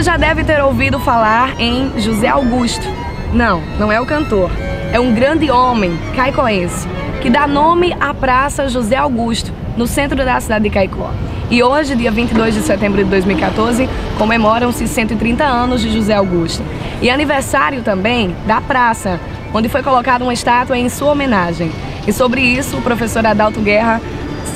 Você já deve ter ouvido falar em José Augusto. Não é o cantor. É um grande homem caicoense que dá nome à Praça José Augusto, no centro da cidade de Caicó. E hoje, dia 22 de setembro de 2014, comemoram-se 130 anos de José Augusto. E aniversário também da praça, onde foi colocada uma estátua em sua homenagem. E sobre isso, o professor Adalto Guerra,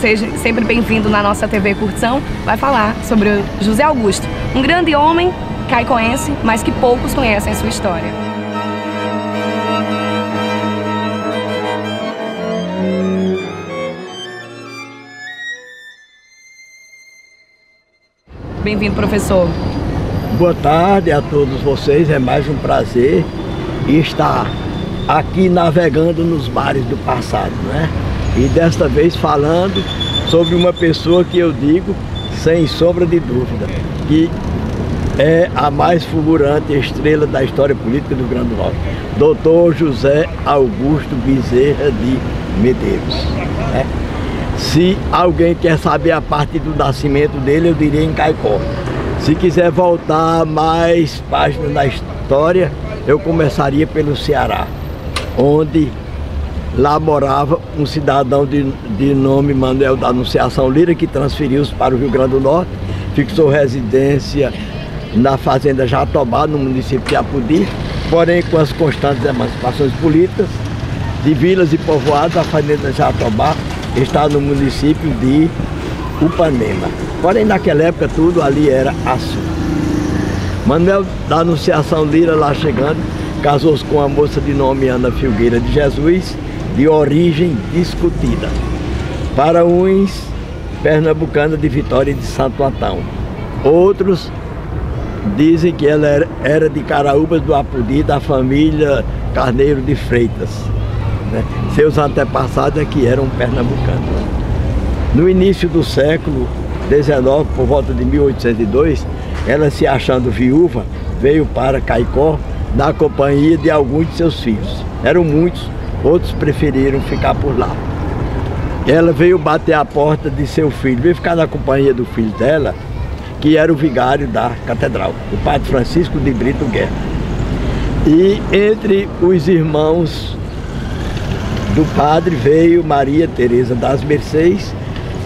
seja sempre bem-vindo na nossa TV Curtição, vai falar sobre o José Augusto, um grande homem caicoense, mas que poucos conhecem a sua história. Bem-vindo, professor. Boa tarde a todos vocês, é mais um prazer estar aqui navegando nos mares do passado, né? E desta vez falando sobre uma pessoa que eu digo, sem sombra de dúvida, que é a mais fulgurante estrela da história política do Rio Grande do Norte, Dr. José Augusto Bezerra de Medeiros, né? Se alguém quer saber a parte do nascimento dele, eu diria em Caicó. Se quiser voltar mais páginas na história, eu começaria pelo Ceará, onde lá morava um cidadão de nome Manuel da Anunciação Lira, que transferiu-se para o Rio Grande do Norte, fixou residência na fazenda Jatobá, no município de Apodi, porém com as constantes emancipações políticas de vilas e povoados, a fazenda Jatobá está no município de Upanema. Porém, naquela época, tudo ali era açúcar. Manuel da Anunciação Lira, lá chegando, casou-se com uma moça de nome Ana Filgueira de Jesus, de origem discutida. Para uns, pernambucana de Vitória de Santo Antão. Outros dizem que ela era de Caraúbas do Apodi, da família Carneiro de Freitas, né? Seus antepassados é que eram pernambucanos. No início do século XIX, por volta de 1802, ela, se achando viúva, veio para Caicó na companhia de alguns de seus filhos. Eram muitos, outros preferiram ficar por lá. Ela veio bater a porta de seu filho, veio ficar na companhia do filho dela, que era o vigário da catedral, o padre Francisco de Brito Guerra. E entre os irmãos do padre veio Maria Teresa das Mercês,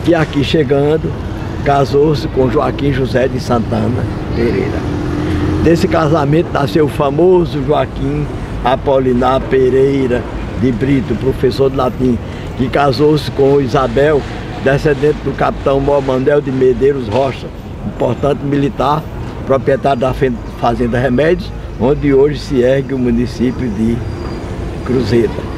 que aqui chegando casou-se com Joaquim José de Santana Pereira. Desse casamento nasceu o famoso Joaquim Apolinar Pereira de Brito, professor de latim, que casou-se com Isabel, descendente do capitão Manuel de Medeiros Rocha, importante militar, proprietário da fazenda Remédios, onde hoje se ergue o município de Cruzeta.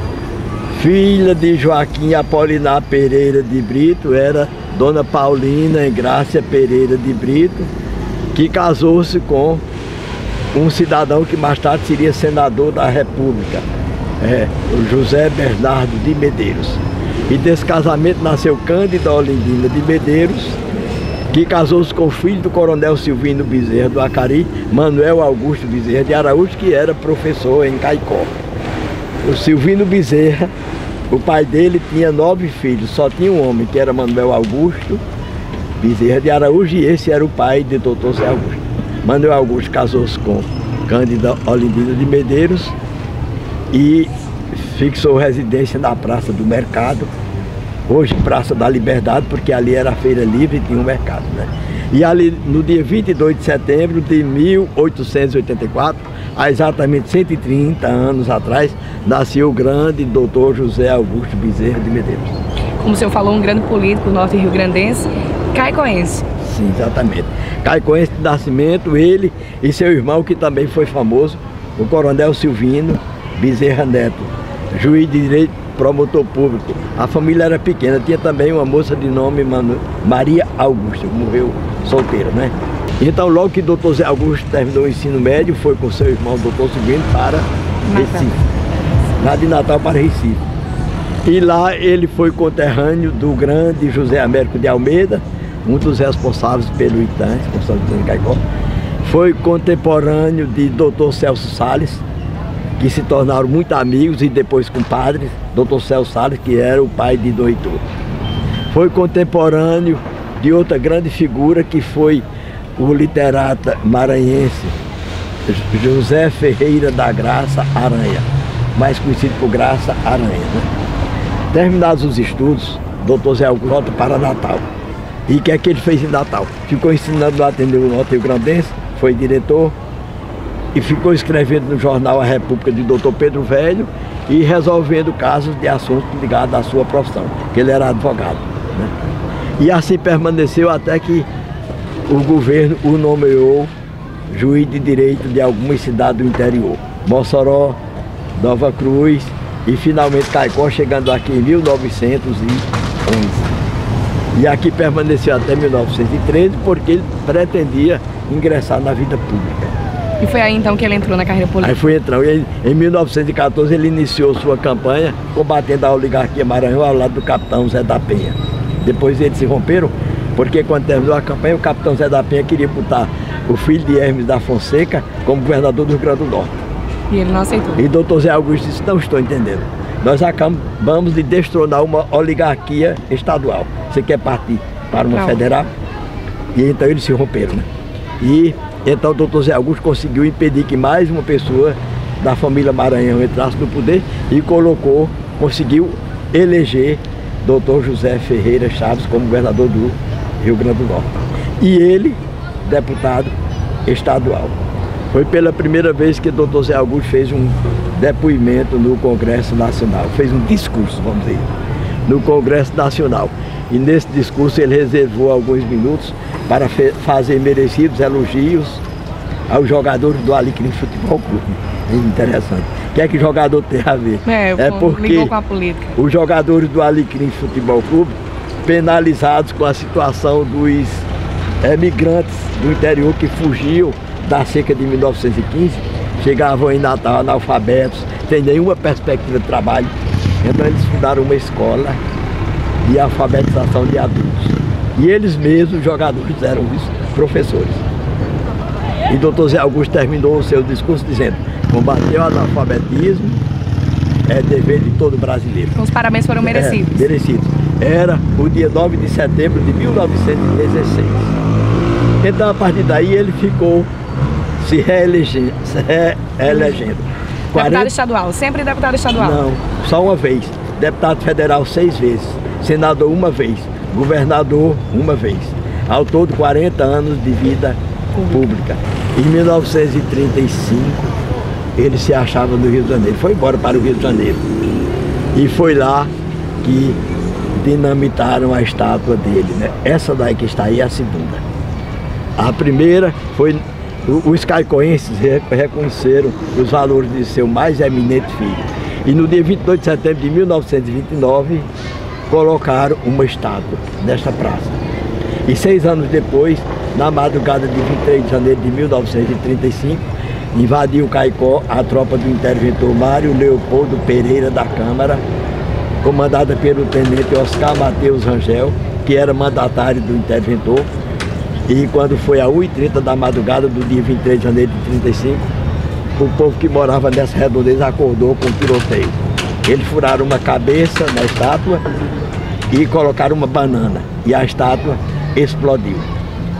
Filha de Joaquim Apolinar Pereira de Brito era Dona Paulina Engrácia Pereira de Brito, que casou-se com um cidadão que mais tarde seria senador da República, o José Bernardo de Medeiros. E desse casamento nasceu Cândida Olindina de Medeiros, que casou-se com o filho do coronel Silvino Bezerra do Acari, Manuel Augusto Bezerra de Araújo, que era professor em Caicó. O Silvino Bezerra, o pai dele tinha 9 filhos, só tinha um homem, que era Manuel Augusto Bezerra de Araújo, e esse era o pai de Dr. Zé Augusto. Manuel Augusto casou-se com Cândida Olindina de Medeiros e fixou residência na Praça do Mercado, hoje Praça da Liberdade, porque ali era a feira livre e tinha um mercado, né? E ali no dia 22 de setembro de 1884, há exatamente 130 anos atrás, nasceu o grande Dr. José Augusto Bezerra de Medeiros. Como o senhor falou, um grande político norte-riograndense, caicoense. Sim, exatamente. Caicoense de nascimento, ele e seu irmão, que também foi famoso, o coronel Silvino Bezerra Neto, juiz de direito, promotor público. A família era pequena, tinha também uma moça de nome Maria Augusta, que morreu solteira, né? Então, logo que Dr. Zé Augusto terminou o ensino médio, foi com seu irmão Dr. Silvino para Recife, lá de Natal para Recife. E lá ele foi conterrâneo do grande José Américo de Almeida, um dos responsáveis pelo ITAM, responsável do Caicó. Foi contemporâneo de Dr. Celso Salles, que se tornaram muito amigos e depois compadres, Dr. Celso Salles, que era o pai de Dom Heitor. Foi contemporâneo de outra grande figura, que foi o literato maranhense José Ferreira da Graça Aranha, mais conhecido por Graça Aranha, né? Terminados os estudos, Dr. Zé Augusto volta para Natal. E o que é que ele fez em Natal? Ficou ensinando no Ateneu Norte Rio Grandense, foi diretor e ficou escrevendo no jornal A República de Dr. Pedro Velho e resolvendo casos de assuntos ligados à sua profissão, que ele era advogado, né? E assim permaneceu até que o governo o nomeou juiz de direito de algumas cidades do interior, Mossoró, Nova Cruz e finalmente Caicó, chegando aqui em 1911. E aqui permaneceu até 1913 porque ele pretendia ingressar na vida pública. E foi aí então que ele entrou na carreira política? Aí foi entrando. Em 1914 ele iniciou sua campanha combatendo a oligarquia Maranhão ao lado do capitão Zé da Penha. Depois eles se romperam porque quando terminou a campanha o capitão Zé da Penha queria botar o filho de Hermes da Fonseca como governador do Rio Grande do Norte. E ele não aceitou. E doutor Zé Augusto disse, não estou entendendo. Nós acabamos de destronar uma oligarquia estadual. Você quer partir para uma federal? E então eles se romperam, né? E então o doutor Zé Augusto conseguiu impedir que mais uma pessoa da família Maranhão entrasse no poder e conseguiu eleger doutor José Ferreira Chaves como governador do Rio Grande do Norte. E ele, deputado estadual. Foi pela primeira vez que o doutor Zé Augusto fez um depoimento no Congresso Nacional, fez um discurso, vamos dizer, no Congresso Nacional. E nesse discurso ele reservou alguns minutos para fazer merecidos elogios aos jogadores do Alecrim Futebol Clube. É interessante. O que é que o jogador tem a ver? É porque ligou com a política. Os jogadores do Alecrim Futebol Clube, penalizados com a situação dos imigrantes do interior que fugiam da seca de 1915, chegavam em Natal analfabetos, sem nenhuma perspectiva de trabalho. Então eles fundaram uma escola de alfabetização de adultos. E eles mesmos, os jogadores, eram os professores. E doutor Zé Augusto terminou o seu discurso dizendo: combater o analfabetismo é dever de todo brasileiro. Os parabéns foram merecidos. Merecidos. Era o dia 9 de setembro de 1916. Então, a partir daí, ele ficou se reelegendo. Deputado estadual, sempre deputado estadual? Não, só uma vez. Deputado federal 6 vezes, senador 1 vez, governador 1 vez. Ao todo 40 anos de vida pública. Em 1935, ele se achava no Rio de Janeiro, foi embora para o Rio de Janeiro. E foi lá que dinamitaram a estátua dele, né? Essa daí que está aí é a segunda. A primeira foi... Os caicoenses reconheceram os valores de seu mais eminente filho. E no dia 22 de setembro de 1929, colocaram uma estátua nesta praça. E 6 anos depois, na madrugada de 23 de janeiro de 1935, invadiu Caicó a tropa do interventor Mário Leopoldo Pereira da Câmara, comandada pelo tenente Oscar Mateus Rangel, que era mandatário do interventor. E quando foi a 1h30 da madrugada do dia 23 de janeiro de 1935, o povo que morava nessa redondeza acordou com um tiroteio. Eles furaram uma cabeça na estátua e colocaram uma banana. E a estátua explodiu.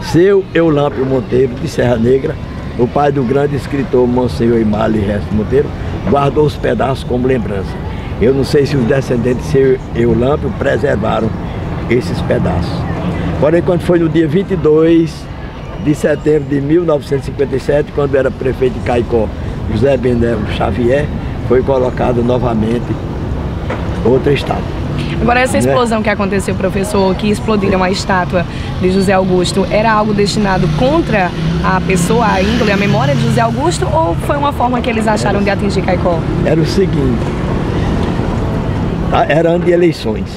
Seu Eulâmpio Monteiro, de Serra Negra, o pai do grande escritor Monsenhor Imale Resto Monteiro, guardou os pedaços como lembrança. Eu não sei se os descendentes de seu Eulâmpio preservaram esses pedaços. Porém, quando foi no dia 22 de setembro de 1957, quando era prefeito de Caicó, José Benévolo Xavier, foi colocado novamente outra estátua. Agora, essa explosão que aconteceu, professor, que explodiram a estátua de José Augusto, era algo destinado contra a pessoa, a índole, a memória de José Augusto, ou foi uma forma que eles acharam de atingir Caicó? Era o seguinte, era ano de eleições.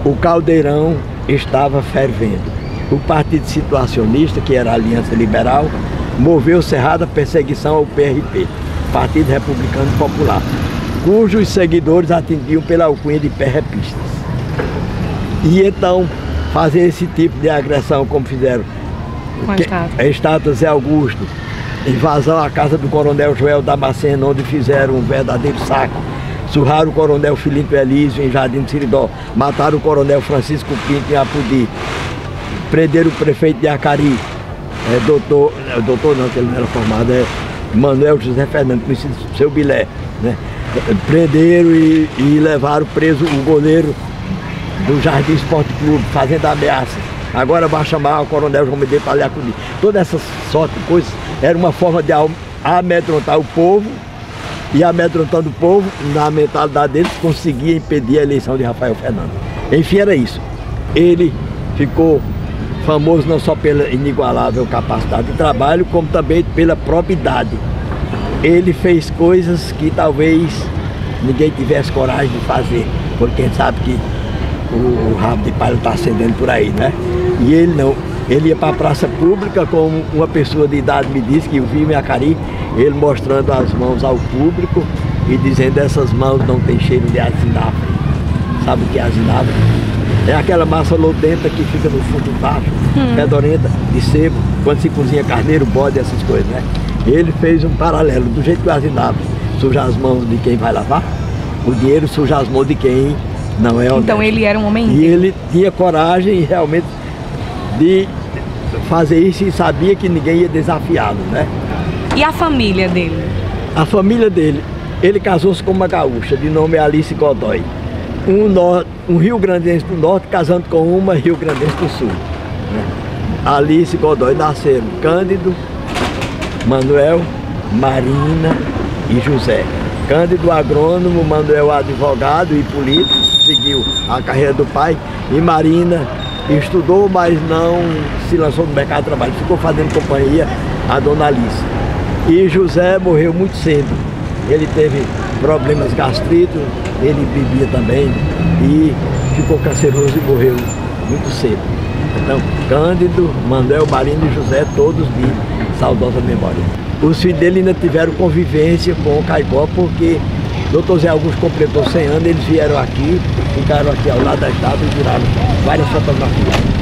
O caldeirão estava fervendo. O partido situacionista, que era a Aliança Liberal, moveu cerrada perseguição ao PRP, Partido Republicano Popular, cujos seguidores atendiam pela alcunha de perrepistas. E então, fazer esse tipo de agressão, como fizeram a estátua Zé Augusto, invasão à casa do coronel Joel Damasceno, onde fizeram um verdadeiro saque, surraram o coronel Filipe Elísio em Jardim do Siridó, mataram o coronel Francisco Pinto em Apodi, prenderam o prefeito de Acari, doutor não, que ele não era formado, é Manuel José Fernando, conhecido seu Bilé, né? Prenderam e levaram preso o goleiro do Jardim Esporte Clube, fazendo ameaça. Agora vai chamar o coronel João Medeiros para lhe acudir. Toda essa sorte de coisas era uma forma de amedrontar o povo, e amedrontando o povo, na mentalidade deles, conseguia impedir a eleição de Rafael Fernando. Enfim, era isso. Ele ficou famoso não só pela inigualável capacidade de trabalho, como também pela probidade. Ele fez coisas que talvez ninguém tivesse coragem de fazer, porque quem sabe que o rabo de palha está acendendo por aí, né? E ele não. Ele ia para a praça pública, como uma pessoa de idade me disse, que eu vi em Acari, ele mostrando as mãos ao público e dizendo: essas mãos não tem cheiro de asinafre. Sabe o que é asinafre? É aquela massa lodenta que fica no fundo baixo, fedorenta, de sebo, quando se cozinha carneiro, bode, essas coisas, né? Ele fez um paralelo, do jeito que o asinafre suja as mãos de quem vai lavar, o dinheiro suja as mãos de quem não é honesto. Então ele era um homem E ele tinha coragem realmente de fazer isso e sabia que ninguém ia desafiá-lo, né? E a família dele? A família dele, ele casou-se com uma gaúcha, de nome Alice Godoy. Um rio-grandense do norte casando com uma rio-grandense do sul, né? Alice Godoy nasceram Cândido, Manuel, Marina e José. Cândido agrônomo, Manuel advogado e político, seguiu a carreira do pai, e Marina estudou, mas não se lançou no mercado de trabalho, ficou fazendo companhia a dona Alice. E José morreu muito cedo. Ele teve problemas gastritos, ele bebia também e ficou canceroso e morreu muito cedo. Então, Cândido, Manuel, Marina e José, todos de saudosa memória. Os filhos dele ainda tiveram convivência com o Caicó, porque Dr. Zé Augusto completou 100 anos, eles vieram aqui, ficaram aqui ao lado da estátua e tiraram várias fotografias.